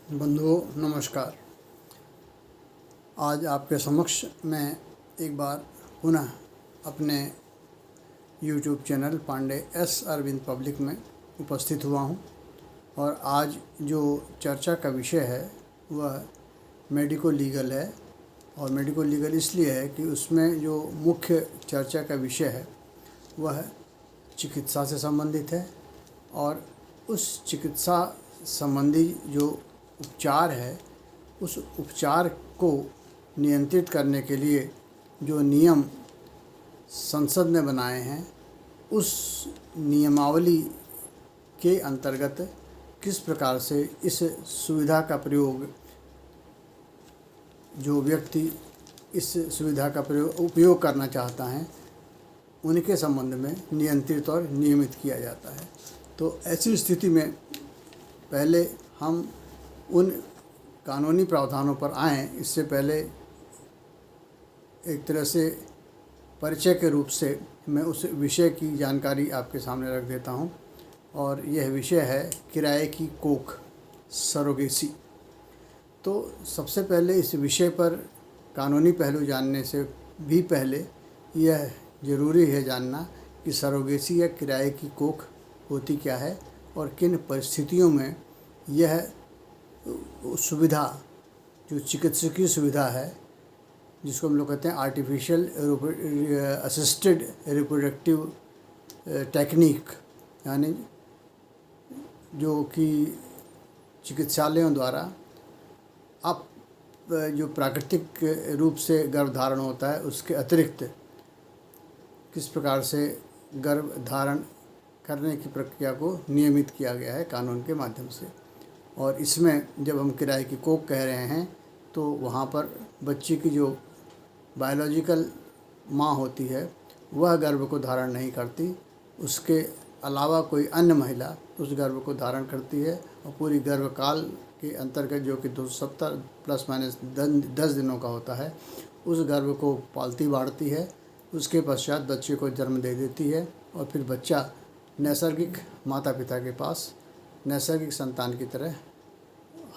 बंधुओं नमस्कार। आज आपके समक्ष मैं एक बार पुनः अपने YouTube channel Pandey S Arvind public में उपस्थित हुआ हूँ और आज जो चर्चा का विषय है वह मेडिको लीगल है। और मेडिको लीगल इसलिए है कि उसमें जो मुख्य चर्चा का विषय है वह चिकित्सा से संबंधित है और उस चिकित्सा संबंधी जो उपचार है उस उपचार को नियंत्रित करने के लिए जो नियम संसद ने बनाए हैं उस नियमावली के अंतर्गत किस प्रकार से इस सुविधा का प्रयोग जो व्यक्ति इस सुविधा का उपयोग करना चाहता है उनके संबंध में नियंत्रित और नियमित किया जाता है। तो ऐसी स्थिति में पहले हम उन कानूनी प्रावधानों पर आएँ, इससे पहले एक तरह से परिचय के रूप से मैं उस विषय की जानकारी आपके सामने रख देता हूं। और यह विषय है किराए की कोख, सरोगेसी। तो सबसे पहले इस विषय पर कानूनी पहलू जानने से भी पहले यह ज़रूरी है जानना कि सरोगेसी या किराए की कोख होती क्या है और किन परिस्थितियों में यह सुविधा जो चिकित्सकीय सुविधा है जिसको हम लोग कहते हैं आर्टिफिशियल असिस्टेड रिप्रोडक्टिव टेक्निक, यानी जो कि चिकित्सालयों द्वारा अब जो प्राकृतिक रूप से गर्भधारण होता है उसके अतिरिक्त किस प्रकार से गर्भधारण करने की प्रक्रिया को नियमित किया गया है कानून के माध्यम से। और इसमें जब हम किराए की कोख कह रहे हैं तो वहाँ पर बच्चे की जो बायोलॉजिकल माँ होती है वह गर्भ को धारण नहीं करती, उसके अलावा कोई अन्य महिला उस गर्भ को धारण करती है और पूरी गर्भकाल के अंतर्गत जो कि 270 प्लस माइनस 10 दिनों का होता है उस गर्भ को पालती बाढ़ती है। उसके पश्चात बच्चे को जन्म दे देती है और फिर बच्चा नैसर्गिक माता पिता के पास नैसर्गिक संतान की तरह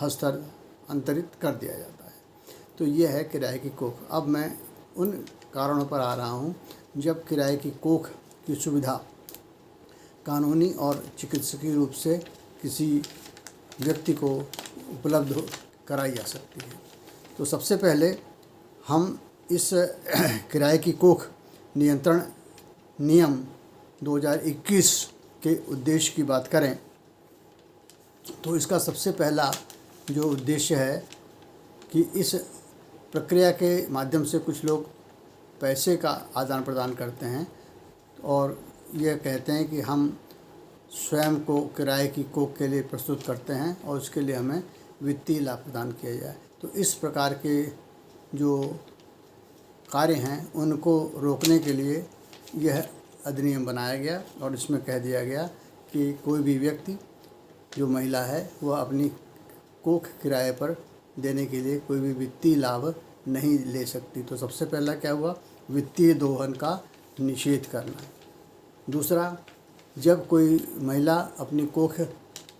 हस्तांतरित कर दिया जाता है। तो ये है किराए की कोख। अब मैं उन कारणों पर आ रहा हूँ जब किराए की कोख की सुविधा कानूनी और चिकित्सकीय रूप से किसी व्यक्ति को उपलब्ध कराई जा सकती है। तो सबसे पहले हम इस किराए की कोख नियंत्रण नियम 2021 के उद्देश्य की बात करें तो इसका सबसे पहला जो उद्देश्य है कि इस प्रक्रिया के माध्यम से कुछ लोग पैसे का आदान प्रदान करते हैं और यह कहते हैं कि हम स्वयं को किराए की कोख के लिए प्रस्तुत करते हैं और उसके लिए हमें वित्तीय लाभ प्रदान किया जाए। तो इस प्रकार के जो कार्य हैं उनको रोकने के लिए यह अधिनियम बनाया गया और इसमें कह दिया गया कि कोई भी व्यक्ति जो महिला है वह अपनी कोख किराए पर देने के लिए कोई भी वित्तीय लाभ नहीं ले सकती। तो सबसे पहला क्या हुआ, वित्तीय दोहन का निषेध करना। दूसरा, जब कोई महिला अपनी कोख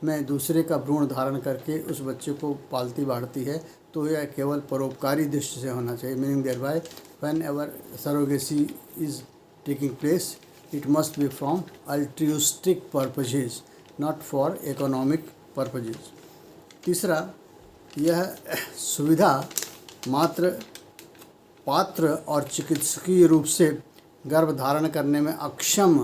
में दूसरे का भ्रूण धारण करके उस बच्चे को पालती बाढ़ती है तो यह केवल परोपकारी दृष्टि से होना चाहिए। Meaning thereby whenever surrogacy is taking place it must be from altruistic purposes not for economic purposes. तीसरा, यह सुविधा मात्र पात्र और चिकित्सकीय रूप से गर्भ धारण करने में अक्षम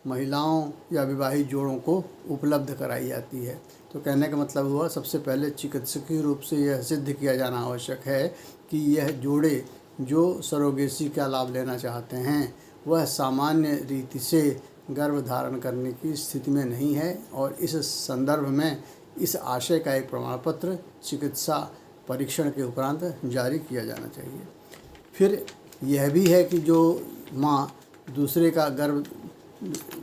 महिलाओं या विवाहित जोड़ों को उपलब्ध कराई जाती है। तो कहने का मतलब हुआ सबसे पहले चिकित्सकीय रूप से यह सिद्ध किया जाना आवश्यक है कि यह जोड़े जो सरोगेसी का लाभ लेना चाहते हैं वह सामान्य रीति से गर्भ धारण करने की स्थिति में नहीं है और इस संदर्भ में इस आशय का एक प्रमाण पत्र चिकित्सा परीक्षण के उपरांत जारी किया जाना चाहिए। फिर यह भी है कि जो माँ दूसरे का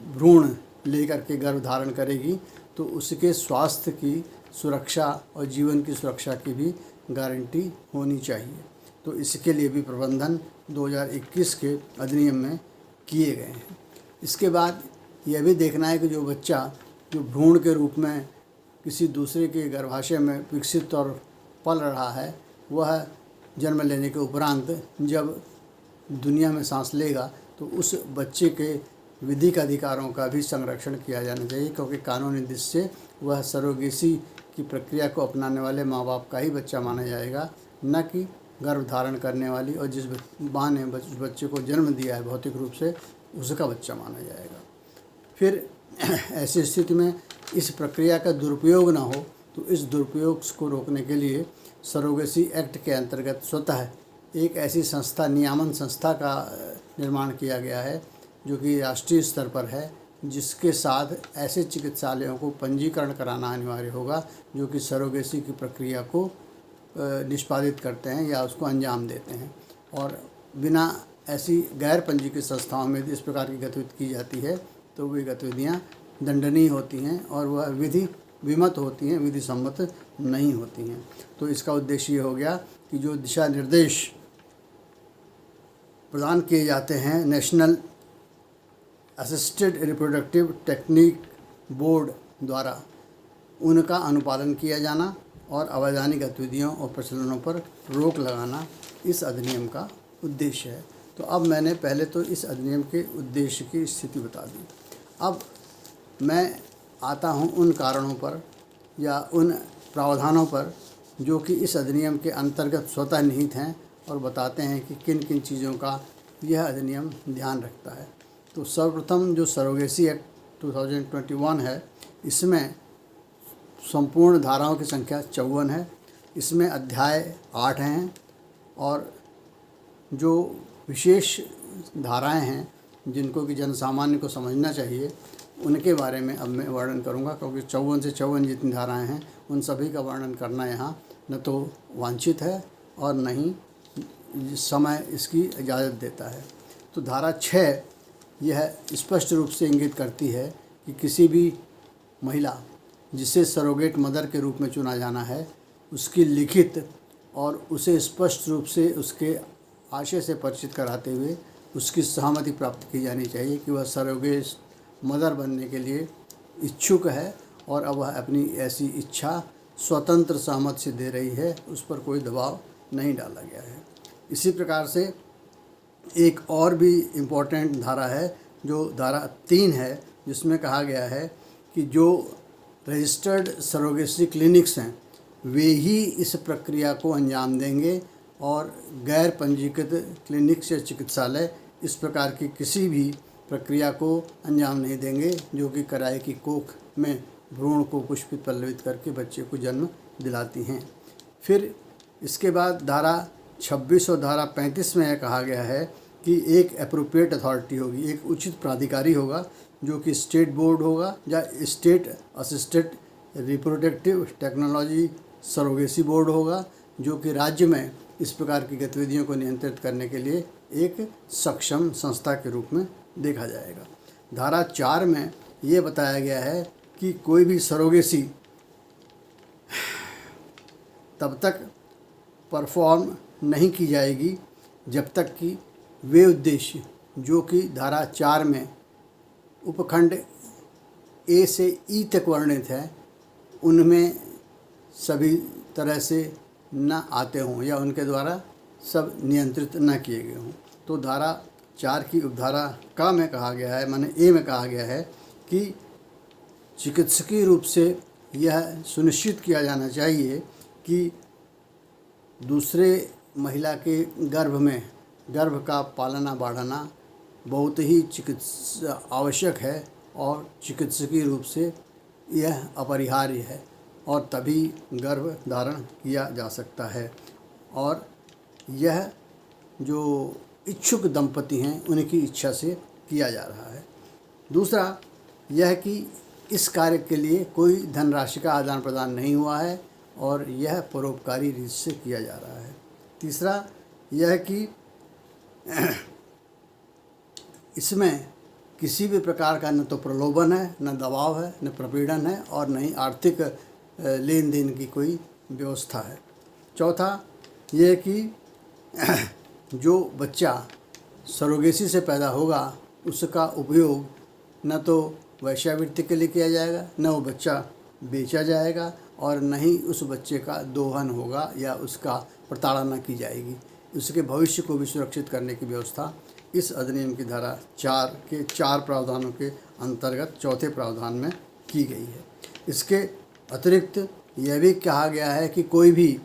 भ्रूण लेकर के गर्भ धारण करेगी तो उसके स्वास्थ्य की सुरक्षा और जीवन की सुरक्षा की भी गारंटी होनी चाहिए। तो इसके लिए भी प्रबंधन 2021 के अधिनियम में किए गए हैं। इसके बाद यह भी देखना है कि जो बच्चा जो भ्रूण के रूप में किसी दूसरे के गर्भाशय में विकसित और पल रहा है, वह जन्म लेने के उपरांत जब दुनिया में सांस लेगा तो उस बच्चे के विधिक अधिकारों का भी संरक्षण किया जाना चाहिए, क्योंकि कानूनी दृष्टि से वह सरोगेसी की प्रक्रिया को अपनाने वाले माँ बाप का ही बच्चा माना जाएगा, न कि गर्भ धारण करने वाली और जिस माँ ने बच्चे को जन्म दिया है भौतिक रूप से उसका बच्चा माना जाएगा। फिर ऐसी स्थिति में इस प्रक्रिया का दुरुपयोग न हो, तो इस दुरुपयोग को रोकने के लिए सरोगेसी एक्ट के अंतर्गत स्वतः एक ऐसी संस्था, नियामन संस्था का निर्माण किया गया है जो कि राष्ट्रीय स्तर पर है, जिसके साथ ऐसे चिकित्सालयों को पंजीकरण कराना अनिवार्य होगा जो कि सरोगेसी की प्रक्रिया को निष्पादित करते हैं या उसको अंजाम देते हैं। और बिना ऐसी गैर पंजीकृत संस्थाओं में इस प्रकार की गतिविधि की जाती है तो वे गतिविधियाँ दंडनीय होती हैं और वह विधि विमत होती हैं, विधि सम्मत नहीं होती हैं। तो इसका उद्देश्य ये हो गया कि जो दिशा निर्देश प्रदान किए जाते हैं national assisted reproductive technique board द्वारा, उनका अनुपालन किया जाना और अवैधानिक गतिविधियों और प्रचलनों पर रोक लगाना इस अधिनियम का उद्देश्य है। तो अब मैंने पहले तो इस अधिनियम के उद्देश्य की स्थिति बता दी। अब मैं आता हूँ उन कारणों पर या उन प्रावधानों पर जो कि इस अधिनियम के अंतर्गत स्वतः निहित हैं और बताते हैं कि किन किन चीज़ों का यह अधिनियम ध्यान रखता है। तो सर्वप्रथम जो सरोगेसी एक्ट 2021 है, इसमें संपूर्ण धाराओं की संख्या 54 है। इसमें अध्याय 8 हैं और जो विशेष धाराएं हैं जिनको कि जनसामान्य को समझना चाहिए उनके बारे में अब मैं वर्णन करूंगा, क्योंकि 54 से 54 जितनी धाराएं हैं उन सभी का वर्णन करना यहाँ न तो वांछित है और न ही समय इसकी इजाज़त देता है। तो धारा 6 यह स्पष्ट रूप से इंगित करती है कि किसी भी महिला जिसे सरोगेट मदर के रूप में चुना जाना है, उसकी लिखित और उसे स्पष्ट रूप से उसके आशय से परिचित कराते हुए उसकी सहमति प्राप्त की जानी चाहिए कि वह सरोगेट मदर बनने के लिए इच्छुक है और अब वह अपनी ऐसी इच्छा स्वतंत्र सहमति से दे रही है, उस पर कोई दबाव नहीं डाला गया है। इसी प्रकार से एक और भी इम्पोर्टेंट धारा है जो धारा 3 है, जिसमें कहा गया है कि जो रजिस्टर्ड सरोगेसी क्लिनिक्स हैं वे ही इस प्रक्रिया को अंजाम देंगे और गैर पंजीकृत क्लिनिक्स या चिकित्सालय इस प्रकार की किसी भी प्रक्रिया को अंजाम नहीं देंगे जो कि किराए की कोख में भ्रूण को पुष्पित पल्लवित करके बच्चे को जन्म दिलाती हैं। फिर इसके बाद धारा 26 और धारा 35 में यह कहा गया है कि एक एप्रोप्रिएट अथॉरिटी होगी, एक उचित प्राधिकारी होगा जो कि स्टेट बोर्ड होगा या state assisted reproductive technology surrogacy board होगा, जो कि राज्य में इस प्रकार की गतिविधियों को नियंत्रित करने के लिए एक सक्षम संस्था के रूप में देखा जाएगा। धारा 4 में ये बताया गया है कि कोई भी सरोगेसी तब तक परफॉर्म नहीं की जाएगी जब तक कि वे उद्देश्य जो कि धारा 4 में उपखंड ए से ई तक वर्णित है उनमें सभी तरह से न आते हों या उनके द्वारा सब नियंत्रित न किए गए हों। तो धारा 4 की उपधारा का में कहा गया है, माने ए में कहा गया है कि चिकित्सकीय रूप से यह सुनिश्चित किया जाना चाहिए कि दूसरे महिला के गर्भ का पालना बढ़ाना बहुत ही चिकित्सा आवश्यक है और चिकित्सकीय रूप से यह अपरिहार्य है और तभी गर्भ धारण किया जा सकता है और यह जो इच्छुक दंपति हैं उनकी इच्छा से किया जा रहा है। दूसरा यह कि इस कार्य के लिए कोई धनराशि का आदान प्रदान नहीं हुआ है और यह परोपकारी रीत से किया जा रहा है। तीसरा यह कि इसमें किसी भी प्रकार का न तो प्रलोभन है, न दबाव है, न प्रपीड़न है और न ही आर्थिक लेन देन की कोई व्यवस्था है। चौथा यह कि जो बच्चा सरोगेसी से पैदा होगा उसका उपयोग न तो वेश्यावृत्ति के लिए किया जाएगा, न वो बच्चा बेचा जाएगा और न ही उस बच्चे का दोहन होगा या उसका प्रताड़ना की जाएगी। उसके भविष्य को भी सुरक्षित करने की व्यवस्था इस अधिनियम की धारा 4 के 4 प्रावधानों के अंतर्गत चौथे प्रावधान में की गई है। इसके अतिरिक्त यह भी कहा गया है कि कोई भी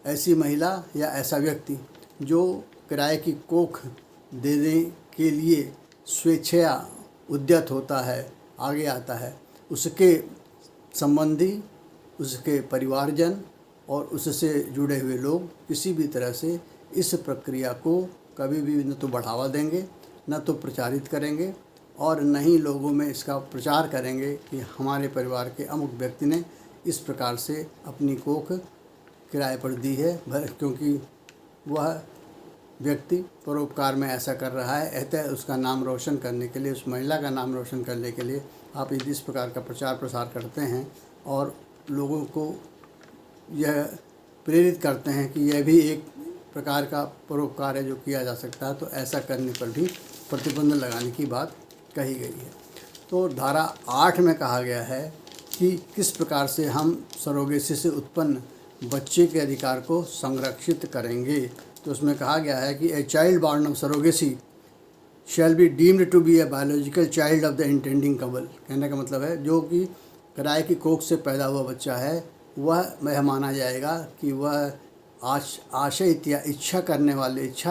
ऐसी महिला या ऐसा व्यक्ति जो किराए की कोख देने के लिए स्वेच्छया उद्यत होता है, आगे आता है, उसके संबंधी, उसके परिवारजन और उससे जुड़े हुए लोग किसी भी तरह से इस प्रक्रिया को कभी भी न तो बढ़ावा देंगे, न तो प्रचारित करेंगे और न ही लोगों में इसका प्रचार करेंगे कि हमारे परिवार के अमुक व्यक्ति ने इस प्रकार से अपनी कोख किराए पर दी है, क्योंकि वह व्यक्ति परोपकार में ऐसा कर रहा है। अतः उसका नाम रोशन करने के लिए, उस महिला का नाम रोशन करने के लिए आप यदि इस प्रकार का प्रचार प्रसार करते हैं और लोगों को यह प्रेरित करते हैं कि यह भी एक प्रकार का परोपकार है जो किया जा सकता है, तो ऐसा करने पर भी प्रतिबंध लगाने की बात कही गई है। तो धारा 8 में कहा गया है कि किस प्रकार से हम सरोगेसी से उत्पन्न बच्चे के अधिकार को संरक्षित करेंगे। तो उसमें कहा गया है कि a child born of surrogacy shall be deemed to be a biological child of the intending couple. कहने का मतलब है जो कि किराए की कोख से पैदा हुआ बच्चा है वह माना जाएगा कि वह आशय या इच्छा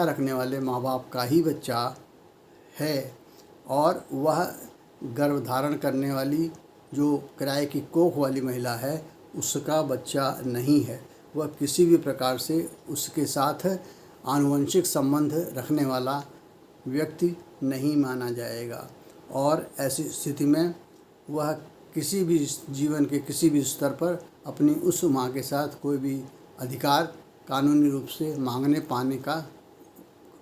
रखने वाले माँ बाप का ही बच्चा है और वह गर्भ धारण करने वाली जो किराए की कोख वाली महिला है उसका बच्चा नहीं है। वह किसी भी प्रकार से उसके साथ आनुवंशिक संबंध रखने वाला व्यक्ति नहीं माना जाएगा और ऐसी स्थिति में वह किसी भी जीवन के किसी भी स्तर पर अपनी उस माँ के साथ कोई भी अधिकार कानूनी रूप से मांगने पाने का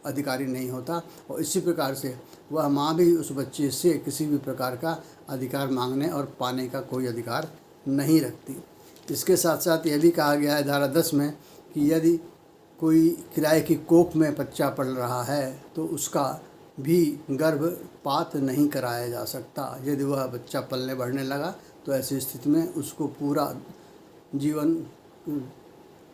अधिकारी नहीं होता और इसी प्रकार से वह माँ भी उस बच्चे से किसी भी प्रकार का अधिकार मांगने और पाने का कोई अधिकार नहीं रखती। इसके साथ साथ यह भी कहा गया है धारा 10 में कि यदि कोई किराए की कोख में बच्चा पल रहा है तो उसका भी गर्भपात नहीं कराया जा सकता। यदि वह बच्चा पलने बढ़ने लगा तो ऐसी स्थिति में उसको पूरा जीवन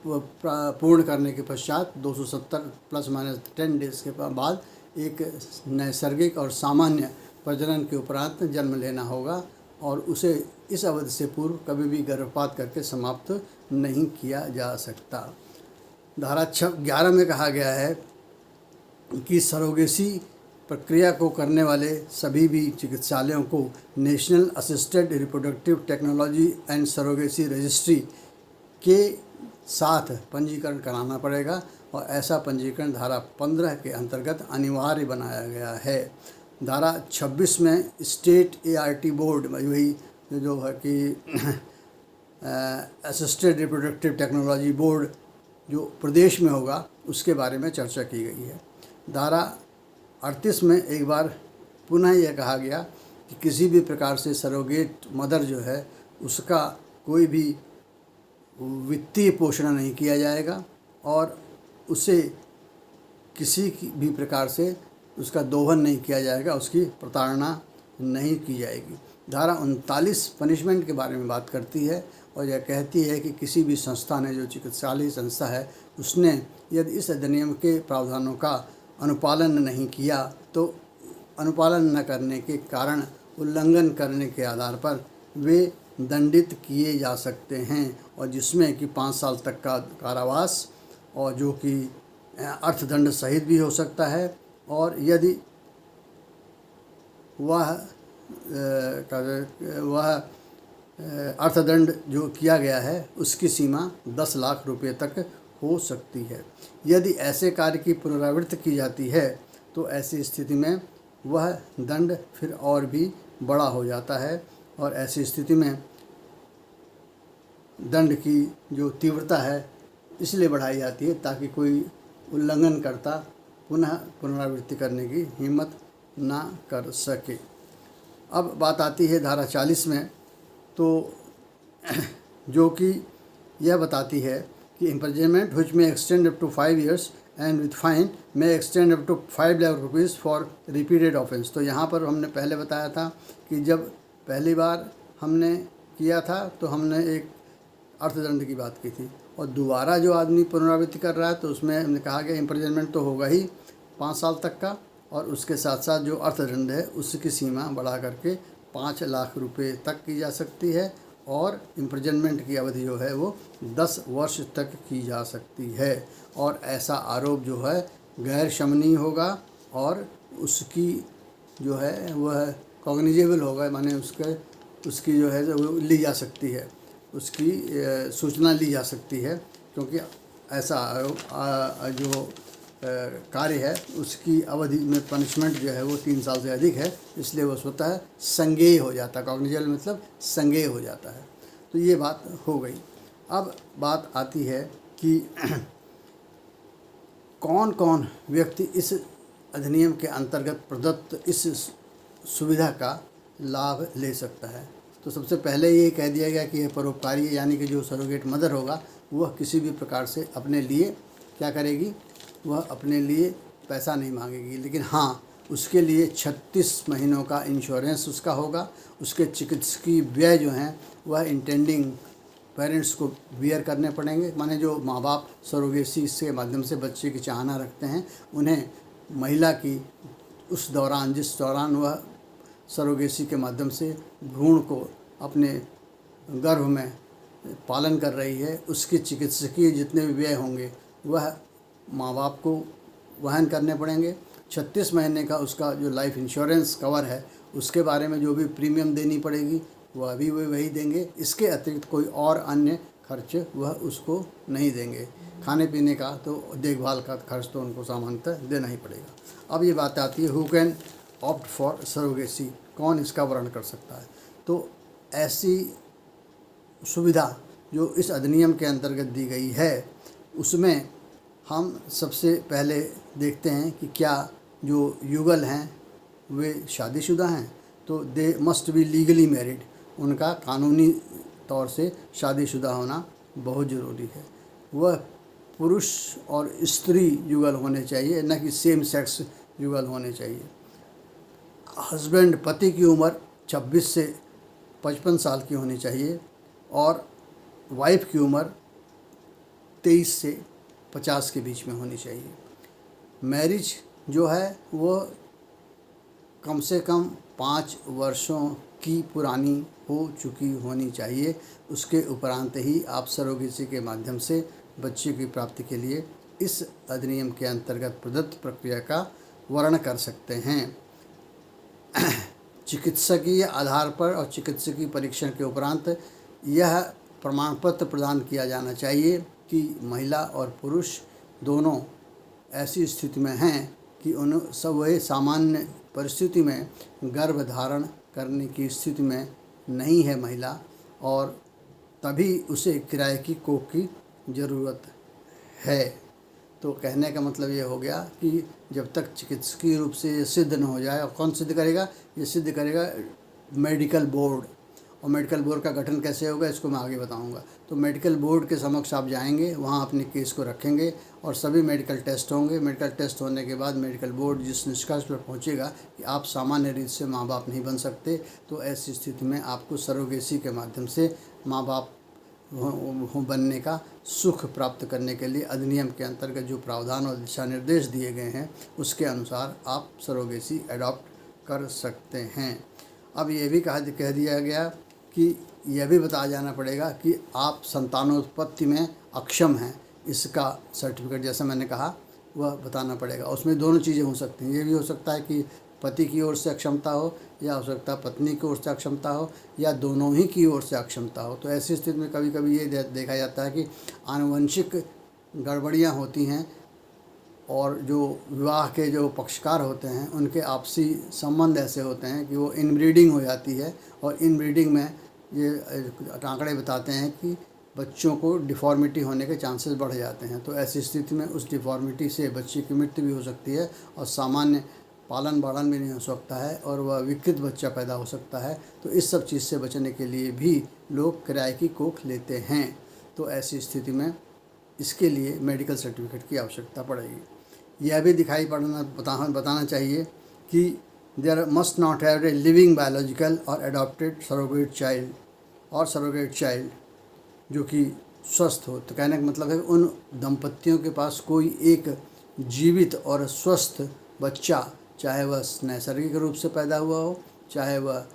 पूर्ण करने के पश्चात 270 ±10 डेज़ के बाद एक नैसर्गिक और सामान्य प्रजनन के उपरांत जन्म लेना होगा और उसे इस अवधि से पूर्व कभी भी गर्भपात करके समाप्त नहीं किया जा सकता। धारा 11 में कहा गया है कि सरोगेसी प्रक्रिया को करने वाले सभी भी चिकित्सालयों को national assisted reproductive technology and surrogacy registry के साथ पंजीकरण कराना पड़ेगा और ऐसा पंजीकरण धारा 15 के अंतर्गत अनिवार्य बनाया गया है। धारा 26 में स्टेट ART बोर्ड वही जो है कि असिस्टेड रिप्रोडक्टिव टेक्नोलॉजी बोर्ड जो प्रदेश में होगा उसके बारे में चर्चा की गई है। धारा 38 में एक बार पुनः यह कहा गया कि किसी भी प्रकार से सरोगेट मदर जो है उसका कोई भी वित्तीय पोषण नहीं किया जाएगा और उसे किसी भी प्रकार से उसका दोहन नहीं किया जाएगा, उसकी प्रताड़ना नहीं की जाएगी। धारा 39 पनिशमेंट के बारे में बात करती है और यह कहती है कि किसी भी संस्था ने जो चिकित्सालय संस्था है उसने यदि इस अधिनियम के प्रावधानों का अनुपालन नहीं किया तो अनुपालन न करने के कारण उल्लंघन करने के आधार पर वे दंडित किए जा सकते हैं और जिसमें कि 5 साल तक का कारावास और जो कि अर्थदंड सहित भी हो सकता है और यदि वह अर्थदंड जो किया गया है उसकी सीमा 10 लाख रुपए तक हो सकती है। यदि ऐसे कार्य की पुनरावृत्ति की जाती है तो ऐसी स्थिति में वह दंड फिर और भी बड़ा हो जाता है और ऐसी स्थिति में दंड की जो तीव्रता है इसलिए बढ़ाई जाती है ताकि कोई उल्लंघनकर्ता पुनः पुनरावृत्ति करने की हिम्मत ना कर सके। अब बात आती है धारा 40 में, तो जो कि यह बताती है कि इम्प्रिजनमेंट व्हिच में extend up to 5 years and with fine में extend up to 5 lakh rupees for repeated offence. तो यहाँ पर हमने पहले बताया था कि जब पहली बार हमने किया था तो हमने एक अर्थदंड की बात की थी, और दोबारा जो आदमी पुनरावृत्ति कर रहा है तो उसमें हमने कहा कि इम्प्रिजनमेंट तो होगा ही 5 साल तक का, और उसके साथ साथ जो अर्थदंड है उसकी सीमा बढ़ा करके 5 लाख रुपए तक की जा सकती है, और इम्प्रिजनमेंट की अवधि जो है वो 10 वर्ष तक की जा सकती है। और ऐसा आरोप जो है गैर शमनीय होगा और उसकी जो है वह कॉग्निजेबल होगा, माने उसकी जो है वो ली जा सकती है, उसकी सूचना ली जा सकती है, क्योंकि ऐसा जो कार्य है उसकी अवधि में पनिशमेंट जो है वो 3 साल से अधिक है, इसलिए वो स्वतः संज्ञेय हो जाता है। कॉग्निजेबल मतलब संज्ञेय हो जाता है। तो ये बात हो गई। अब बात आती है कि कौन कौन व्यक्ति इस अधिनियम के अंतर्गत प्रदत्त इस सुविधा का लाभ ले सकता है। तो सबसे पहले ये कह दिया गया कि यह परोपकारी है, यानी कि जो सरोगेट मदर होगा वह किसी भी प्रकार से अपने लिए क्या करेगी, वह अपने लिए पैसा नहीं मांगेगी, लेकिन हाँ उसके लिए 36 महीनों का इंश्योरेंस उसका होगा। उसके चिकित्सकीय व्यय जो हैं वह इंटेंडिंग पेरेंट्स को बियर करने पड़ेंगे, माने जो माँ बाप सरोगेसी के माध्यम से बच्चे की चाहना रखते हैं उन्हें महिला की उस दौरान जिस दौरान वह सरोगेसी के माध्यम से भ्रूण को अपने गर्भ में पालन कर रही है उसके चिकित्सकीय जितने भी व्यय होंगे वह माँ बाप को वहन करने पड़ेंगे। 36 महीने का उसका जो लाइफ इंश्योरेंस कवर है उसके बारे में जो भी प्रीमियम देनी पड़ेगी वह भी वही देंगे। इसके अतिरिक्त कोई और अन्य खर्च वह उसको नहीं देंगे। खाने पीने का तो देखभाल का खर्च तो उनको सामान्यतः देना ही पड़ेगा। अब ये बात आती है who can opt for surrogacy, कौन इसका वर्ण कर सकता है। तो ऐसी सुविधा जो इस अधिनियम के अंतर्गत दी गई है उसमें हम सबसे पहले देखते हैं कि क्या जो युगल हैं वे शादीशुदा हैं, तो they must be legally married, उनका कानूनी तौर से शादीशुदा होना बहुत ज़रूरी है। वह पुरुष और स्त्री युगल होने चाहिए, न कि सेम सेक्स युगल होने चाहिए। हस्बैंड पति की उम्र 26 से 55 साल की होनी चाहिए और वाइफ की उम्र 23 से 50 के बीच में होनी चाहिए। मैरिज जो है वो कम से कम 5 वर्षों की पुरानी हो चुकी होनी चाहिए। उसके उपरांत ही आप सरोगेसी के माध्यम से बच्चे की प्राप्ति के लिए इस अधिनियम के अंतर्गत प्रदत्त प्रक्रिया का वर्णन कर सकते हैं। चिकित्सकीय आधार पर और चिकित्सकीय परीक्षण के उपरांत यह प्रमाण पत्र प्रदान किया जाना चाहिए कि महिला और पुरुष दोनों ऐसी स्थिति में हैं कि उन सब वे सामान्य परिस्थिति में गर्भ धारण करने की स्थिति में नहीं है महिला, और तभी उसे किराए की कोख की ज़रूरत है। तो कहने का मतलब ये हो गया कि जब तक चिकित्सकीय रूप से ये सिद्ध न हो जाए, और कौन सिद्ध करेगा, ये सिद्ध करेगा मेडिकल बोर्ड। और मेडिकल बोर्ड का गठन कैसे होगा इसको मैं आगे बताऊंगा। तो मेडिकल बोर्ड के समक्ष आप जाएंगे, वहाँ अपने केस को रखेंगे और सभी मेडिकल टेस्ट होंगे। मेडिकल टेस्ट होने के बाद मेडिकल बोर्ड जिस निष्कर्ष पर पहुँचेगा कि आप सामान्य रीत से माँ बाप नहीं बन सकते, तो ऐसी स्थिति में आपको सरोगेसी के माध्यम से माँ बाप बनने का सुख प्राप्त करने के लिए अधिनियम के अंतर्गत जो प्रावधान और दिशा निर्देश दिए गए हैं उसके अनुसार आप सरोगेसी अडॉप्ट कर सकते हैं। अब ये भी कह दिया गया कि यह भी बताया जाना पड़ेगा कि आप संतानोत्पत्ति में अक्षम हैं, इसका सर्टिफिकेट जैसा मैंने कहा वह बताना पड़ेगा। उसमें दोनों चीज़ें हो सकती हैं, ये भी हो सकता है कि पति की ओर से अक्षमता हो, या हो सकता है पत्नी की ओर से अक्षमता हो, या दोनों ही की ओर से अक्षमता हो। तो ऐसी स्थिति में कभी कभी ये देखा जाता है कि आनुवंशिक गड़बड़ियाँ होती हैं और जो विवाह के जो पक्षकार होते हैं उनके आपसी संबंध ऐसे होते हैं कि वो इनब्रीडिंग हो जाती है, और इनब्रीडिंग में ये आंकड़े बताते हैं कि बच्चों को डिफ़ॉर्मिटी होने के चांसेस बढ़ जाते हैं। तो ऐसी स्थिति में उस डिफ़ॉर्मिटी से बच्चे की मृत्यु भी हो सकती है और सामान्य पालन बालन भी नहीं हो सकता है और वह विकृत बच्चा पैदा हो सकता है। तो इस सब चीज़ से बचने के लिए भी लोग किराए की कोख लेते हैं। तो ऐसी स्थिति में इसके लिए मेडिकल सर्टिफिकेट की आवश्यकता पड़ेगी। यह भी दिखाई बताना चाहिए कि there must not have a living biological और एडॉप्टेड सरोगेट चाइल्ड और सरोगेट चाइल्ड जो कि स्वस्थ हो। तो कहने का मतलब है उन दंपतियों के पास कोई एक जीवित और स्वस्थ बच्चा, चाहे वह नैसर्गिक रूप से पैदा हुआ हो, चाहे वह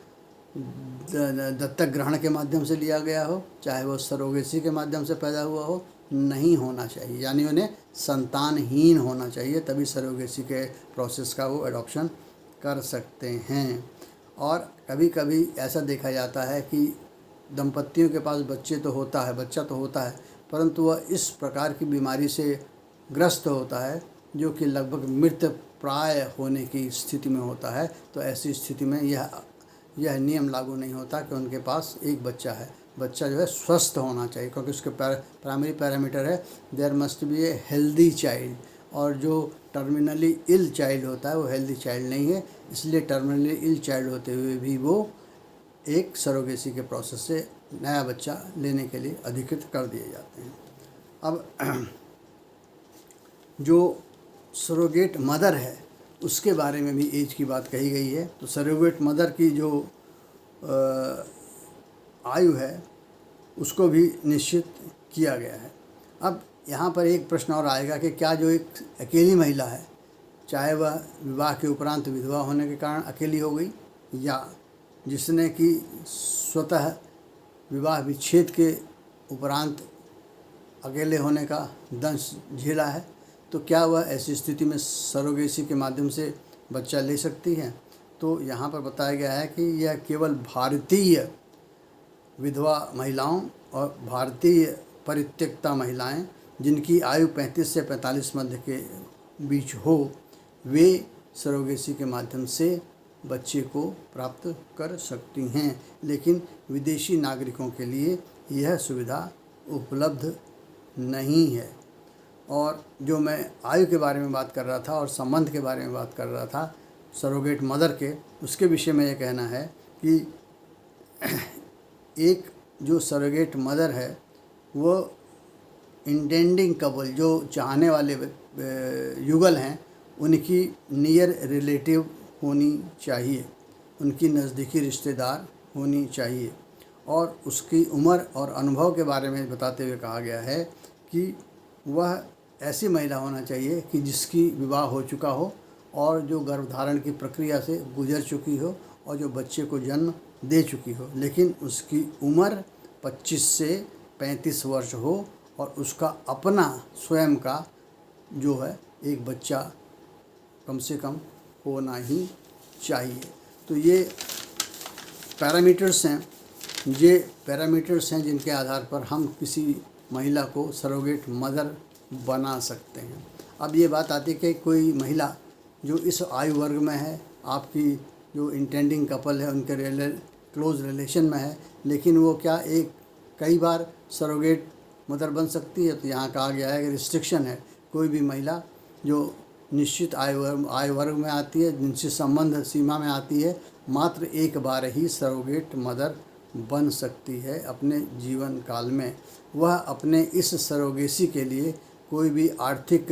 दत्तक ग्रहण के माध्यम से लिया गया हो, चाहे वह सरोगेसी के माध्यम से पैदा हुआ हो, नहीं होना चाहिए। यानी उन्हें संतानहीन होना चाहिए, तभी सरोगेसी के प्रोसेस का वो एडॉप्शन कर सकते हैं। और कभी कभी ऐसा देखा जाता है कि दंपतियों के पास बच्चा तो होता है, परंतु वह इस प्रकार की बीमारी से ग्रस्त होता है जो कि लगभग मृत प्राय होने की स्थिति में होता है। तो ऐसी स्थिति में यह नियम लागू नहीं होता कि उनके पास एक बच्चा है। बच्चा जो है स्वस्थ होना चाहिए, क्योंकि उसके प्राइमरी पैरामीटर है there must be a healthy child, और जो टर्मिनली इल चाइल्ड होता है वो हेल्दी चाइल्ड नहीं है। इसलिए टर्मिनली इल चाइल्ड होते हुए भी वो एक सरोगेसी के प्रोसेस से नया बच्चा लेने के लिए अधिकृत कर दिए जाते हैं। अब जो सरोगेट मदर है उसके बारे में भी एज की बात कही गई है। तो सरोगेट मदर की जो आयु है उसको भी निश्चित किया गया है। अब यहाँ पर एक प्रश्न और आएगा कि क्या जो एक अकेली महिला है, चाहे वह विवाह के उपरांत विधवा होने के कारण अकेली हो गई या जिसने कि स्वतः विवाह विच्छेद के उपरांत अकेले होने का दंश झेला है, तो क्या वह ऐसी स्थिति में सरोगेसी के माध्यम से बच्चा ले सकती है? तो यहाँ पर बताया गया है कि यह केवल भारतीय विधवा महिलाओं और भारतीय परित्यक्ता महिलाएं जिनकी आयु 35 से 45 मध्य के बीच हो, वे सरोगेसी के माध्यम से बच्चे को प्राप्त कर सकती हैं। लेकिन विदेशी नागरिकों के लिए यह सुविधा उपलब्ध नहीं है। और जो मैं आयु के बारे में बात कर रहा था और संबंध के बारे में बात कर रहा था सरोगेट मदर के, उसके विषय में यह कहना है कि एक जो सरोगेट मदर है वो इंटेंडिंग कपल, जो चाहने वाले युगल हैं, उनकी नियर रिलेटिव होनी चाहिए, उनकी नज़दीकी रिश्तेदार होनी चाहिए। और उसकी उम्र और अनुभव के बारे में बताते हुए कहा गया है कि वह ऐसी महिला होना चाहिए कि जिसकी विवाह हो चुका हो और जो गर्भधारण की प्रक्रिया से गुजर चुकी हो और जो बच्चे को जन्म दे चुकी हो, लेकिन उसकी उम्र 25 से 35 वर्ष हो और उसका अपना स्वयं का जो है एक बच्चा कम से कम होना ही चाहिए। तो ये पैरामीटर्स हैं जिनके आधार पर हम किसी महिला को सरोगेट मदर बना सकते हैं। अब ये बात आती है कि कोई महिला जो इस आयु वर्ग में है, आपकी जो इंटेंडिंग कपल है उनके क्लोज रिलेशन में है, लेकिन वो क्या एक कई बार सरोगेट मदर बन सकती है? तो यहाँ कहा गया है कि रिस्ट्रिक्शन है, कोई भी महिला जो निश्चित आयु वर्ग में आती है, जिनसे संबंध सीमा में आती है, मात्र एक बार ही सरोगेट मदर बन सकती है अपने जीवन काल में। वह अपने इस सरोगेसी के लिए कोई भी आर्थिक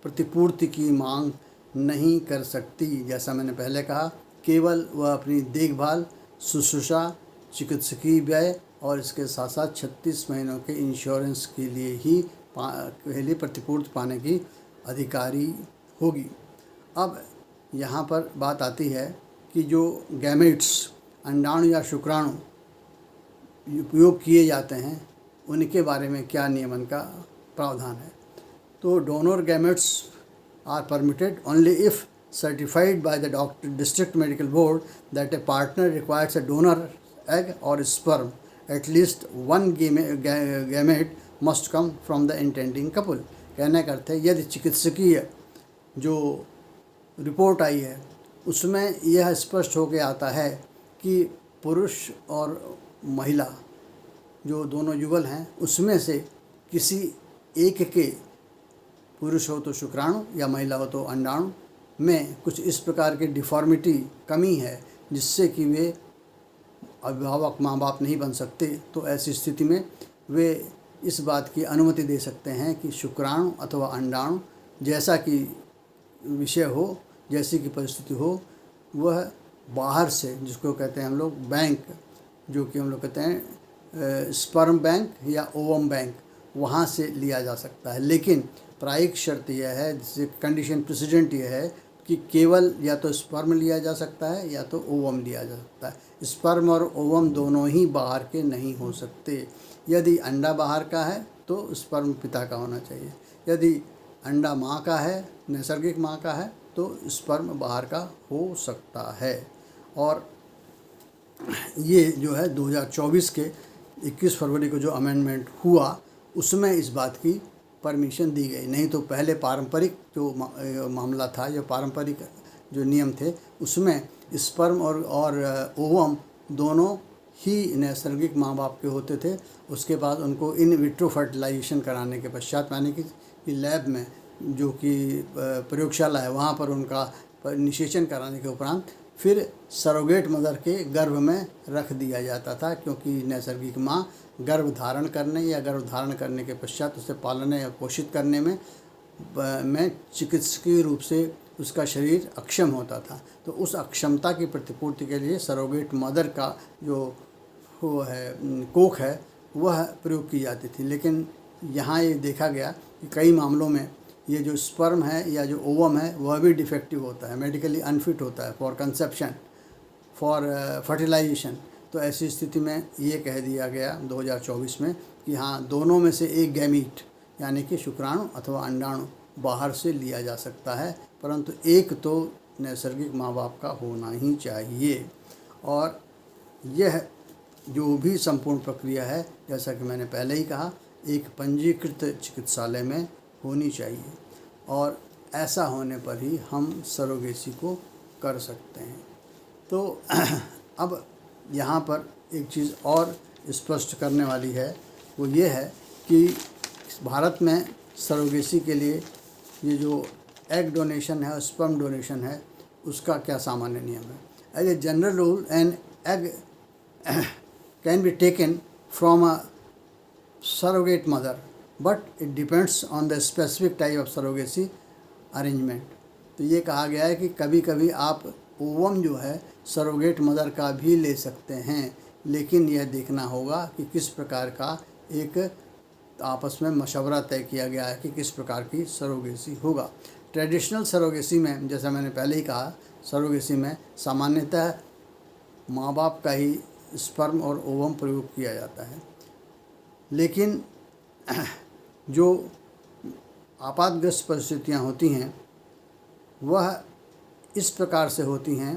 प्रतिपूर्ति की मांग नहीं कर सकती। जैसा मैंने पहले कहा, केवल वह अपनी देखभाल, शुश्रूषा, चिकित्सकीय व्यय और इसके साथ साथ 36 महीनों के इंश्योरेंस के लिए ही पहले प्रतिपूर्ति पाने की अधिकारी होगी। अब यहाँ पर बात आती है कि जो गैमेट्स, अंडाणु या शुक्राणु उपयोग किए जाते हैं, उनके बारे में क्या नियमन का प्रावधान है? तो donor gametes are permitted only if certified by the district medical board that a partner requires a donor egg or sperm. At least one gamete must come from the intending couple. कहने का अर्थ है, यदि चिकित्सकीय जो report आई है उसमें यह स्पष्ट होकर आता है कि पुरुष और महिला जो दोनों युगल हैं उसमें से किसी एक के, पुरुष हो तो शुक्राणु या महिला हो तो अंडाणु, में कुछ इस प्रकार की डिफॉर्मिटी, कमी है जिससे कि वे अभिभावक माँ बाप नहीं बन सकते, तो ऐसी स्थिति में वे इस बात की अनुमति दे सकते हैं कि शुक्राणु अथवा अंडाणु जैसा कि विषय हो, जैसी की परिस्थिति हो, वह बाहर से, जिसको कहते हैं हम लोग बैंक, जो कि हम लोग कहते हैं स्पर्म बैंक या ओवम बैंक वहाँ से लिया जा सकता है। लेकिन प्रायिक शर्त यह है, जैसे कंडीशन प्रेसिडेंट यह है कि केवल या तो स्पर्म लिया जा सकता है या तो ओवम लिया जा सकता है। स्पर्म और ओवम दोनों ही बाहर के नहीं हो सकते। यदि अंडा बाहर का है तो स्पर्म पिता का होना चाहिए, यदि अंडा माँ का है, नैसर्गिक माँ का है, तो स्पर्म बाहर का हो सकता है। और ये जो है 2024 के 21 फरवरी को जो अमेंडमेंट हुआ उसमें इस बात की परमिशन दी गई। नहीं तो पहले पारंपरिक जो मामला था, जो पारंपरिक जो नियम थे, उसमें स्पर्म और ओवम दोनों ही नैसर्गिक माँ बाप के होते थे। उसके बाद उनको इन विट्रो फर्टिलाइजेशन कराने के पश्चात, यानी कि लैब में जो कि प्रयोगशाला है वहाँ पर उनका निषेचन कराने के उपरांत फिर सरोगेट मदर के गर्भ में रख दिया जाता था, क्योंकि नैसर्गिक माँ गर्भ धारण करने या गर्भ धारण करने के पश्चात उसे पालने या पोषित करने में चिकित्सकीय रूप से उसका शरीर अक्षम होता था। तो उस अक्षमता की प्रतिपूर्ति के लिए सरोगेट मदर का जो वो है कोख है वह प्रयोग की जाती थी। लेकिन यहाँ ये देखा गया कि कई मामलों में ये जो स्पर्म है या जो ओवम है वह भी डिफेक्टिव होता है, मेडिकली अनफिट होता है फॉर कंसेप्शन, फॉर फर्टिलाइजेशन। तो ऐसी स्थिति में ये कह दिया गया 2024 में कि हाँ, दोनों में से एक गैमीट यानी कि शुक्राणु अथवा अंडाणु बाहर से लिया जा सकता है, परंतु एक तो नैसर्गिक माँ बाप का होना ही चाहिए। और यह जो भी संपूर्ण प्रक्रिया है, जैसा कि मैंने पहले ही कहा, एक पंजीकृत चिकित्सालय में होनी चाहिए, और ऐसा होने पर ही हम सरोगेसी को कर सकते हैं। तो अब यहाँ पर एक चीज़ और स्पष्ट करने वाली है, वो ये है कि भारत में सरोगेसी के लिए ये जो एग डोनेशन है और स्पर्म डोनेशन है उसका क्या सामान्य नियम है। As a general rule an egg can be taken from a surrogate mother, but it depends on the specific type of surrogacy arrangement। तो ये कहा गया है कि कभी कभी आप ओवम जो है सरोगेट मदर का भी ले सकते हैं, लेकिन यह देखना होगा कि किस प्रकार का एक आपस में मशवरा तय किया गया है कि किस प्रकार की सरोगेसी होगा। ट्रेडिशनल सरोगेसी में, जैसा मैंने पहले ही कहा, सरोगेसी में सामान्यतः माँ बाप का ही स्पर्म और ओवम प्रयोग किया जाता है। लेकिन जो आपातग्रस्त परिस्थितियाँ होती हैं वह इस प्रकार से होती हैं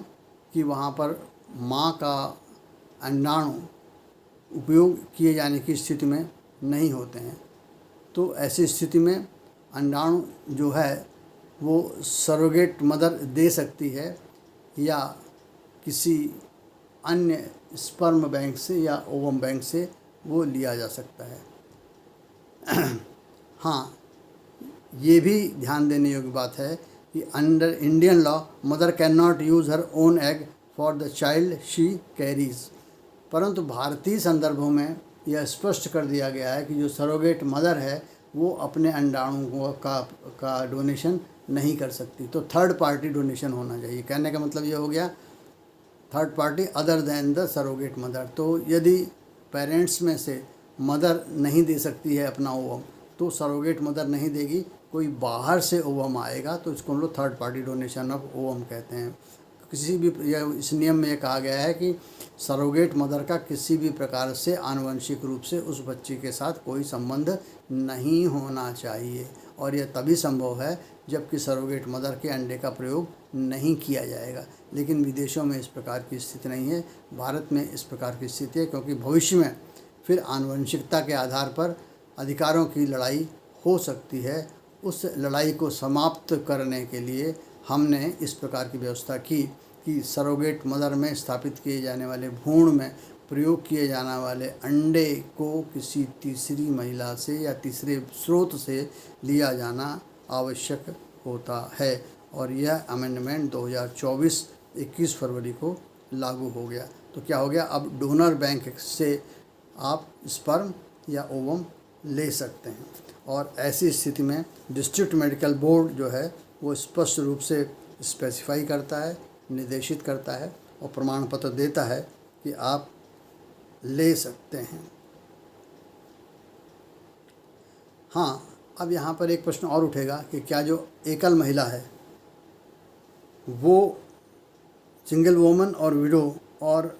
कि वहाँ पर माँ का अंडाणु उपयोग किए जाने की स्थिति में नहीं होते हैं। तो ऐसी स्थिति में अंडाणु जो है वो सरोगेट मदर दे सकती है या किसी अन्य स्पर्म बैंक से या ओवम बैंक से वो लिया जा सकता है। हाँ, ये भी ध्यान देने योग्य बात है कि under Indian law mother can not use her own egg for the child she carries, परंतु भारतीय संदर्भों में यह स्पष्ट कर दिया गया है कि जो सरोगेट मदर है वो अपने अंडाणुओं का डोनेशन नहीं कर सकती। तो थर्ड पार्टी डोनेशन होना चाहिए। कहने का मतलब ये हो गया third party other than the surrogate mother. तो यदि पेरेंट्स में से मदर नहीं दे सकती है अपना ओवम, तो सरोगेट मदर नहीं देगी, कोई बाहर से ओवम आएगा तो इसको हम लोग third party donation of ovum कहते हैं। किसी भी इस नियम में ये कहा गया है कि सरोगेट मदर का किसी भी प्रकार से आनुवंशिक रूप से उस बच्चे के साथ कोई संबंध नहीं होना चाहिए, और यह तभी संभव है जबकि सरोगेट मदर के अंडे का प्रयोग नहीं किया जाएगा। लेकिन विदेशों में इस प्रकार की स्थिति नहीं है, भारत में इस प्रकार की स्थिति है, क्योंकि भविष्य में फिर आनुवंशिकता के आधार पर अधिकारों की लड़ाई हो सकती है। उस लड़ाई को समाप्त करने के लिए हमने इस प्रकार की व्यवस्था की कि सरोगेट मदर में स्थापित किए जाने वाले भ्रूण में प्रयोग किए जाने वाले अंडे को किसी तीसरी महिला से या तीसरे स्रोत से लिया जाना आवश्यक होता है, और यह अमेंडमेंट 2024 21 फरवरी को लागू हो गया। तो क्या हो गया, अब डोनर बैंक से आप स्पर्म या ओवम ले सकते हैं, और ऐसी स्थिति में डिस्ट्रिक्ट मेडिकल बोर्ड जो है वो स्पष्ट रूप से स्पेसिफाई करता है, निर्देशित करता है और प्रमाण पत्र देता है कि आप ले सकते हैं। हाँ, अब यहाँ पर एक प्रश्न और उठेगा कि क्या जो एकल महिला है वो सिंगल वोमन और विडो और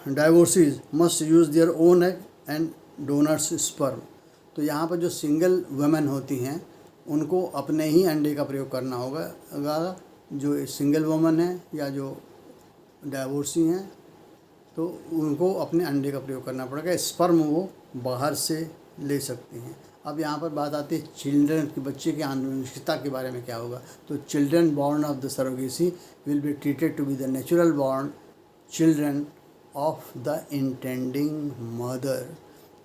divorcees must use their own egg and donors sperm. तो यहाँ पर जो सिंगल वुमेन होती हैं उनको अपने ही अंडे का प्रयोग करना होगा। जो सिंगल वुमन है या जो डाइवोर्सी हैं तो उनको अपने अंडे का प्रयोग करना पड़ेगा, स्पर्म वो बाहर से ले सकती हैं। अब यहाँ पर बात आती है चिल्ड्रन की, बच्चे की आनुवंशिकता के बारे में क्या होगा। तो children born of the surrogacy will be treated to be the natural born children of the intending mother.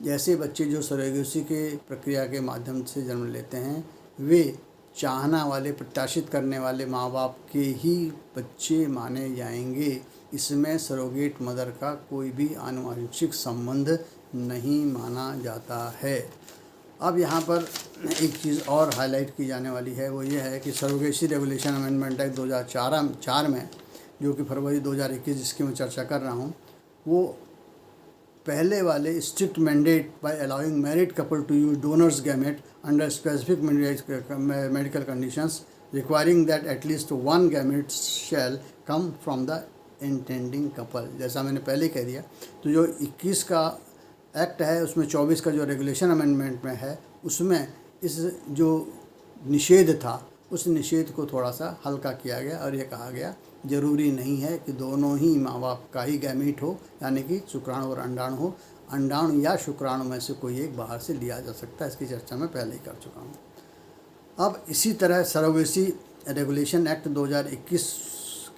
जैसे बच्चे जो सरोगेसी के प्रक्रिया के माध्यम से जन्म लेते हैं वे चाहना वाले, प्रत्याशित करने वाले माँ बाप के ही बच्चे माने जाएंगे। इसमें सरोगेट मदर का कोई भी आनुवंशिक संबंध नहीं माना जाता है। अब यहाँ पर एक चीज़ और हाईलाइट की जाने वाली है, वो ये है कि सरोगेसी रेगुलेशन अमेंडमेंट एक्ट 2004 में, जो कि फरवरी 2021 जिसकी मैं चर्चा कर रहा हूँ, वो पहले वाले strict mandate by allowing married couple to use donors gamete under specific medical conditions requiring that at least one gamete shall come from the intending couple. जैसा मैंने पहले कह दिया, तो जो 21 का एक्ट है उसमें 24 का जो रेगुलेशन अमेंडमेंट में है उसमें इस जो निषेध था उस निषेध को थोड़ा सा हल्का किया गया और ये कहा गया ज़रूरी नहीं है कि दोनों ही माँ बाप का ही गैमीट हो, यानी कि शुक्राणु और अंडाणु हो। अंडाणु या शुक्राणु में से कोई एक बाहर से लिया जा सकता है, इसकी चर्चा मैं पहले ही कर चुका हूँ। अब इसी तरह सरोगेसी रेगुलेशन एक्ट 2021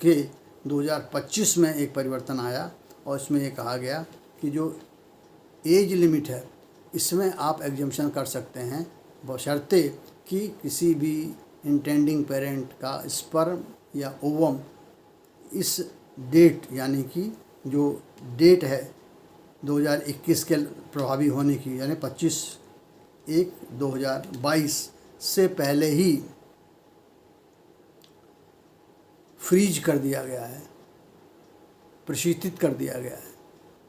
के 2025 में एक परिवर्तन आया और इसमें ये कहा गया कि जो एज लिमिट है इसमें आप एग्जम्पशन कर सकते हैं बशर्ते कि किसी भी इंटेंडिंग पेरेंट का स्पर्म या ओवम इस डेट, यानी कि जो डेट है 2021 के प्रभावी होने की, यानी 25/1/2022 से पहले ही फ्रीज कर दिया गया है, प्रशीतित कर दिया गया है।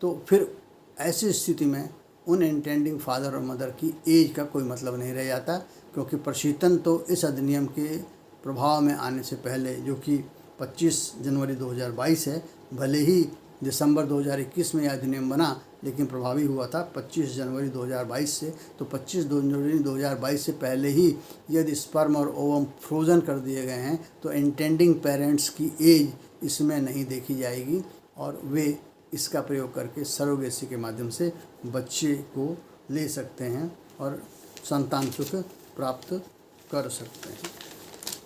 तो फिर ऐसी स्थिति में उन इंटेंडिंग फादर और मदर की एज का कोई मतलब नहीं रह जाता, क्योंकि प्रशीतन तो इस अधिनियम के प्रभाव में आने से पहले, जो कि 25 जनवरी 2022 है, भले ही दिसंबर 2021 में यह अधिनियम बना लेकिन प्रभावी हुआ था 25 जनवरी 2022 से। तो 25 जनवरी 2022 से पहले ही यदि स्पर्म और ओवम फ्रोज़न कर दिए गए हैं तो इंटेंडिंग पेरेंट्स की एज इसमें नहीं देखी जाएगी और वे इसका प्रयोग करके सरोगेसी के माध्यम से बच्चे को ले सकते हैं और संतान सुख प्राप्त कर सकते हैं।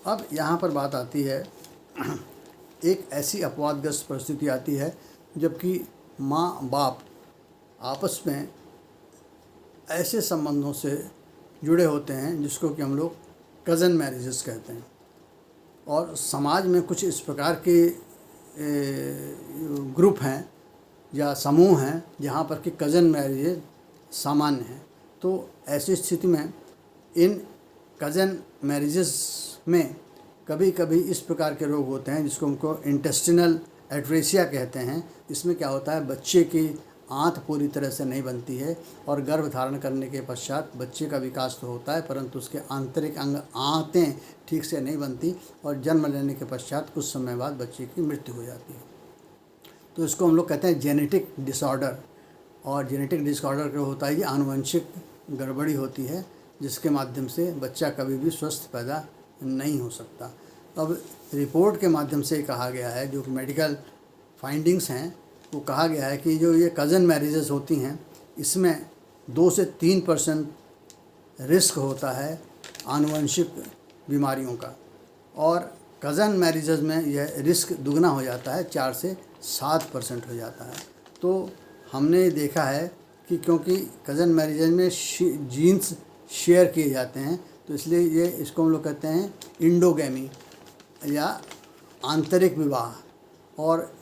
अब यहाँ पर बात आती है, एक ऐसी अपवादग्रस्त परिस्थिति आती है जबकि माँ बाप आपस में ऐसे संबंधों से जुड़े होते हैं जिसको कि हम लोग कज़न मैरिजेस कहते हैं, और समाज में कुछ इस प्रकार के ग्रुप हैं या समूह हैं जहाँ पर कि कज़न मैरिजेज सामान्य हैं। तो ऐसी स्थिति में इन कज़न मैरिजेस में कभी कभी इस प्रकार के रोग होते हैं जिसको हमको इंटेस्टिनल एट्रेसिया कहते हैं। इसमें क्या होता है, बच्चे की आंत पूरी तरह से नहीं बनती है और गर्भ धारण करने के पश्चात बच्चे का विकास तो होता है परंतु उसके आंतरिक अंग आंतें ठीक से नहीं बनती और जन्म लेने के पश्चात कुछ समय बाद बच्चे की मृत्यु हो जाती है। तो इसको हम लोग कहते हैं जेनेटिक डिसऑर्डर। और जेनेटिक डिसऑर्डर क्या होता है, ये आनुवंशिक गड़बड़ी होती है जिसके माध्यम से बच्चा कभी भी स्वस्थ पैदा नहीं हो सकता। अब रिपोर्ट के माध्यम से कहा गया है, जो मेडिकल फाइंडिंग्स हैं, वो कहा गया है कि जो ये कज़न मैरिजेस होती हैं इसमें 2 से 3% रिस्क होता है आनुवंशिक बीमारियों का, और कज़न मैरिजेस में यह रिस्क दुगना हो जाता है, 4 से 7% हो जाता है। तो हमने देखा है कि क्योंकि कज़न मैरिजेज में जीन्स शेयर किए जाते हैं तो इसलिए ये इसको हम लोग कहते हैं इंडोगैमी या आंतरिक विवाह, और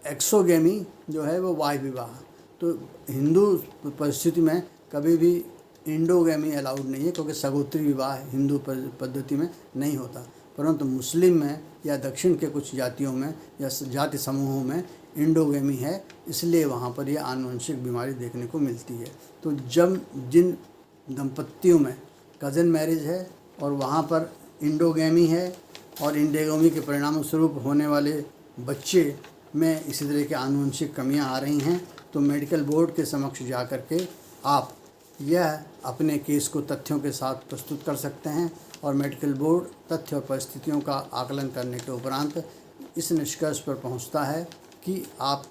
एक्सोगैमी जो है वो बाह्य विवाह। तो हिंदू परिस्थिति में कभी भी इंडोगैमी अलाउड नहीं है क्योंकि सगोत्री विवाह हिंदू पद्धति में नहीं होता, परंतु मुस्लिम में या दक्षिण के कुछ जातियों में या जाति समूहों में इंडोगैमी है, इसलिए वहाँ पर यह आनुवंशिक बीमारी देखने को मिलती है। तो जब जिन दंपतियों में कज़न मैरिज है और वहाँ पर इंडोगैमी है और इंडोगैमी के परिणाम स्वरूप होने वाले बच्चे में इसी तरह की आनुवंशिक कमियां आ रही हैं, तो मेडिकल बोर्ड के समक्ष जा कर के आप यह अपने केस को तथ्यों के साथ प्रस्तुत कर सकते हैं और मेडिकल बोर्ड तथ्य और परिस्थितियों का आकलन करने के उपरांत इस निष्कर्ष पर पहुंचता है कि आप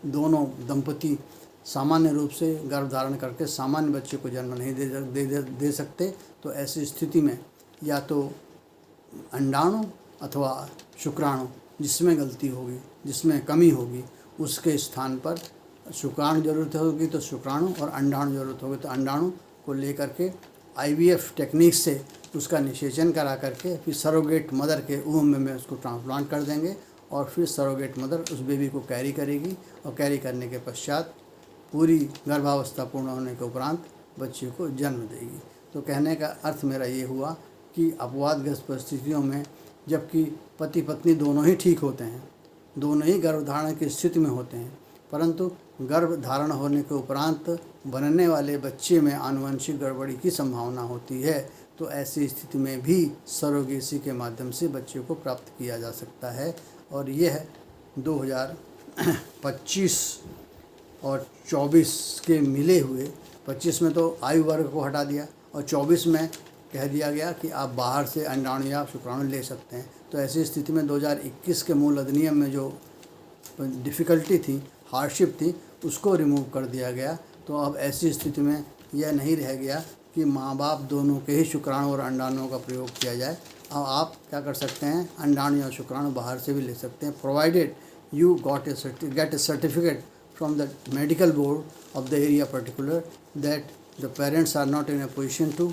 दोनों दंपति सामान्य रूप से गर्भ धारण करके सामान्य बच्चे को जन्म नहीं दे सकते। तो ऐसी स्थिति में या तो अंडाणु अथवा शुक्राणु जिसमें गलती होगी, जिसमें कमी होगी, उसके स्थान पर शुक्राणु ज़रूरत होगी तो शुक्राणु और अंडाणु ज़रूरत होगी तो अंडाणु को लेकर के IVF टेक्निक से उसका निषेचन करा करके फिर सरोगेट मदर के ऊम में उसको ट्रांसप्लांट कर देंगे और फिर सरोगेट मदर उस बेबी को कैरी करेगी और कैरी करने के पश्चात पूरी गर्भावस्था पूर्ण होने के उपरांत बच्चे को जन्म देगी। तो कहने का अर्थ मेरा ये हुआ कि अपवादग्रस्त परिस्थितियों में जबकि पति पत्नी दोनों ही ठीक होते हैं, दोनों ही गर्भधारण की स्थिति में होते हैं, परंतु गर्भ धारण होने के उपरांत बनने वाले बच्चे में आनुवंशिक गड़बड़ी की संभावना होती है, तो ऐसी स्थिति में भी सरोगेसी के माध्यम से बच्चे को प्राप्त किया जा सकता है। और यह 2025 और 24 के मिले हुए, 25 में तो आयु वर्ग को हटा दिया और 24 में कह दिया गया कि आप बाहर से अंडाणु या शुक्राणु ले सकते हैं। तो ऐसी स्थिति में 2021 के मूल अधिनियम में जो डिफ़िकल्टी थी, हार्डशिप थी, उसको रिमूव कर दिया गया। तो अब ऐसी स्थिति में यह नहीं रह गया कि माँ बाप दोनों के ही शुक्राणु और अंडाणुओं का प्रयोग किया जाए। अब आप क्या कर सकते हैं, अंडाणु या शुक्राणु बाहर से भी ले सकते हैं, provided you get A certificate from the medical board of the area particular that the parents are not in a position to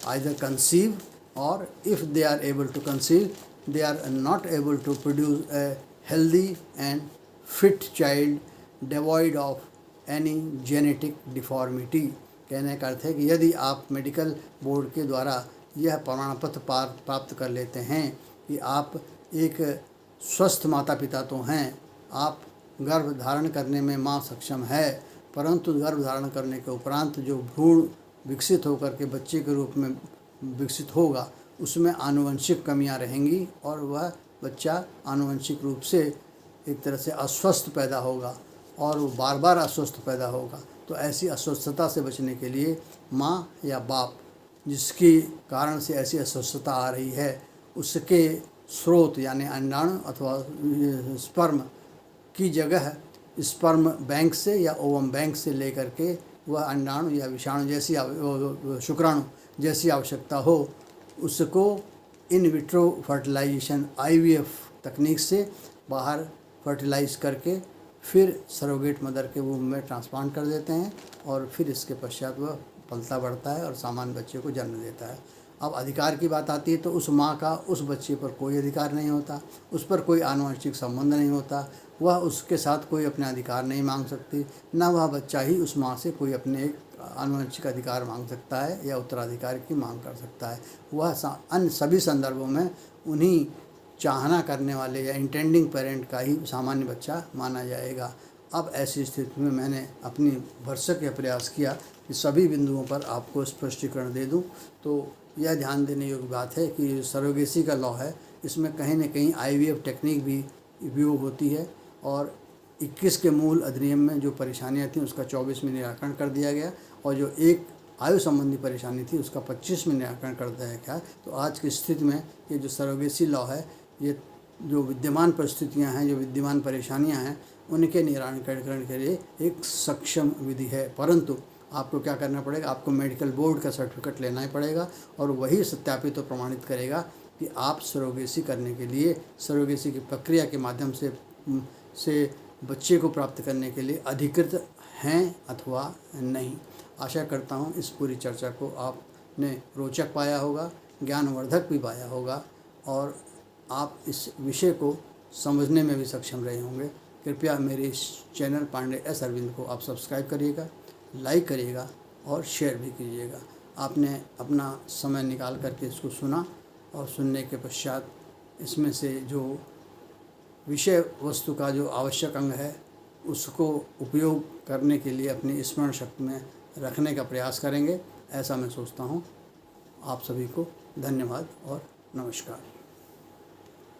either conceive, or if they are able to conceive, they are not able to produce a healthy and fit child devoid of any genetic deformity। कहने का अर्थ है कि यदि आप medical board के द्वारा यह प्रमाण पत्र प्राप्त कर लेते हैं कि आप एक स्वस्थ माता पिता तो हैं, आप गर्भ धारण करने में माँ सक्षम है, परंतु गर्भ धारण करने के उपरांत जो भ्रूण विकसित होकर के बच्चे के रूप में विकसित होगा उसमें आनुवंशिक कमियां रहेंगी और वह बच्चा आनुवंशिक रूप से एक तरह से अस्वस्थ पैदा होगा और वो बार बार अस्वस्थ पैदा होगा। तो ऐसी अस्वस्थता से बचने के लिए माँ या बाप जिसके कारण से ऐसी अस्वस्थता आ रही है उसके स्रोत यानी अंडाणु अथवा स्पर्म की जगह स्पर्म बैंक से या ओवम बैंक से लेकर के वह अंडाणु या विषाणु जैसी शुक्राणु जैसी आवश्यकता हो उसको इन विट्रो फर्टिलाइजेशन IVF तकनीक से बाहर फर्टिलाइज करके फिर सरोगेट मदर के वूम में ट्रांसप्लांट कर देते हैं और फिर इसके पश्चात वह पलता बढ़ता है और सामान्य बच्चे को जन्म देता है। अब अधिकार की बात आती है तो उस माँ का उस बच्चे पर कोई अधिकार नहीं होता, उस पर कोई आनुवंशिक संबंध नहीं होता, वह उसके साथ कोई अपने अधिकार नहीं मांग सकती, न वह बच्चा ही उस माँ से कोई अपने एक आनुवंशिक अधिकार मांग सकता है या उत्तराधिकार की मांग कर सकता है। वह अन्य सभी संदर्भों में उन्हीं चाहना करने वाले या इंटेंडिंग पेरेंट का ही सामान्य बच्चा माना जाएगा। अब ऐसी स्थिति में मैंने अपनी भरसक यह प्रयास किया कि सभी बिंदुओं पर आपको स्पष्टीकरण दे दूं। तो यह ध्यान देने योग्य बात है कि सरोगेसी का लॉ है, इसमें कहीं न कहीं IVF टेक्निक भी उपयोग होती है और 21 के मूल अधिनियम में जो परेशानियां थी उसका 24 में निराकरण कर दिया गया और जो एक आयु संबंधी परेशानी थी उसका 25 में निराकरण कर दिया गया। तो आज की स्थिति में ये जो सरोगेसी लॉ है, ये जो विद्यमान परिस्थितियां हैं, जो विद्यमान परेशानियां हैं, उनके निराकरण के लिए एक सक्षम विधि है। परंतु आपको क्या करना पड़ेगा, आपको मेडिकल बोर्ड का सर्टिफिकेट लेना ही पड़ेगा और वही सत्यापित और प्रमाणित करेगा कि आप सरोगेसी करने के लिए, सरोगेसी की प्रक्रिया के माध्यम से बच्चे को प्राप्त करने के लिए अधिकृत हैं अथवा नहीं। आशा करता हूँ इस पूरी चर्चा को आपने रोचक पाया होगा, ज्ञानवर्धक भी पाया होगा और आप इस विषय को समझने में भी सक्षम रहे होंगे। कृपया मेरे इस चैनल पांडे एस अरविंद को आप सब्सक्राइब करिएगा, लाइक करिएगा और शेयर भी कीजिएगा। आपने अपना समय निकाल करके इसको सुना और सुनने के पश्चात इसमें से जो विषय वस्तु का जो आवश्यक अंग है उसको उपयोग करने के लिए अपनी स्मरण शक्ति में रखने का प्रयास करेंगे। ऐसा मैं सोचता हूँ। आप सभी को धन्यवाद और नमस्कार।